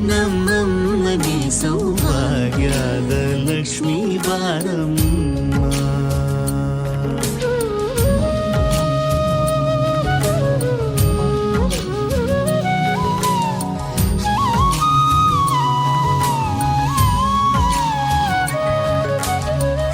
ನಮ್ಮಮ್ಮನೆ ಸೌಭಾಗ್ಯದ ಲಕ್ಷ್ಮೀ ಬಾರಮ್ಮ.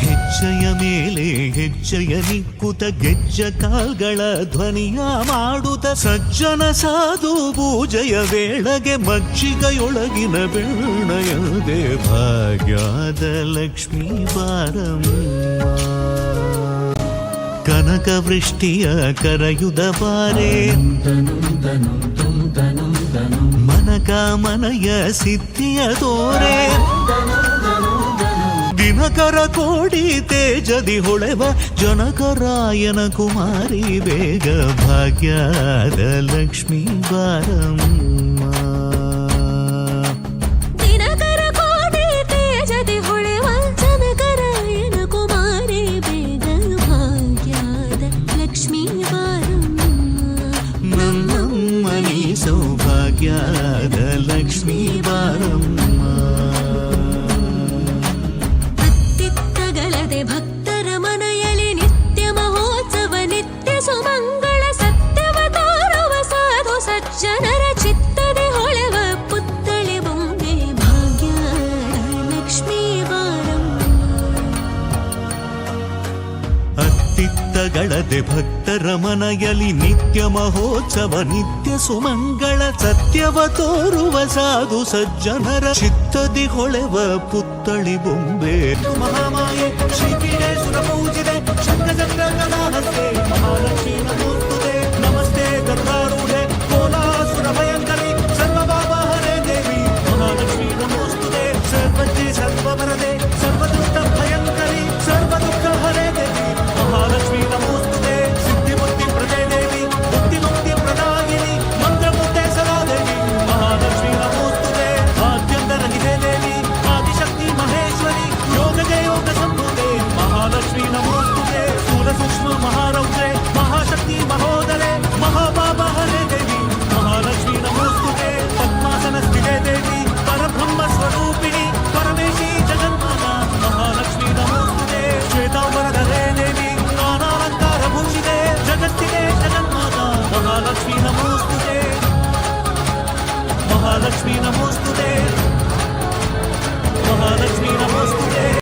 ಹೆಜ್ಜೆಯ ಮೇಲೆ ಹೆಜ್ಜೆಯ ನಿಕ್ಕುತ ಗೆಜ್ಜ ಕಾಲ್ಗಳ ಧ್ವನಿಯ ಮಾಡುತ್ತ ಸಜ್ಜನ ಸಾಧು ಪೂಜೆಯ ವೇಳೆಗೆ ಮಜ್ಜಿಗೆಯೊಳಗಿನ ಬೆಣ್ಣಯದೆ ಭಾಗ್ಯದ ಲಕ್ಷ್ಮೀ ಬಾರಮ್ಮ. ಕನಕ ವೃಷ್ಟಿಯ ಕರೆಯುದ ಬಾರೆ ಮನಕ ಮನಯ ಸಿದ್ಧಿಯ ತೋರೆ ದಿನಕರ ಕೋಡಿ ತೇಜದಿ ಹೊಳೆವ ಜನಕರಾಯನ ಕುಮಾರಿ ಬೇಗ ಭಾಗ್ಯದ ಲಕ್ಷ್ಮೀ ಬಾರಮ್ಮ. ದಿನಕರ ಕೋಡಿ ತೇಜದಿ ಹೊಳೆವ ಜನಕರಾಯನ ಕುಮಾರಿ ಬೇಗ ಭಾಗ್ಯದ ಲಕ್ಷ್ಮೀ ಬಾರಮ್ಮ. ನಮ್ಮಮ್ಮನಿ ಸೌಭಾಗ್ಯದ ಲಕ್ಷ್ಮೀ ಬಾರಮ್ಮ. ಭಕ್ತರ ಮನೆಯಲ್ಲಿ ನಿತ್ಯ ಮಹೋತ್ಸವ ನಿತ್ಯ ಸುಮಂಗಳ ಸತ್ಯವ ತೋರುವ ಸಾಧು ಸಜ್ಜನರ ಚಿತ್ತದೆ ಹೊಳೆವ ಪುತ್ಥಳಿ ಬೊಂಬೆ ಭಾಗ್ಯದ ಲಕ್ಷ್ಮೀ ಬಾರಮ್ಮ. ಅತ್ತಿತ್ತಗಳದೆ ಭಕ್ತರ ಮನೆಯಲ್ಲಿ ನಿತ್ಯ ಮಹೋತ್ಸವ ನಿತ್ಯ ಸುಮಂಗಳ ಸತ್ಯವ ತೋರುವ ಸಾಧು ಸಜ್ಜನರ ಚಿತ್ತದಿ ಹೊಳೆವ ಪುತ್ಥಳಿ ಬೊಂಬೆ ಮಹಾಮ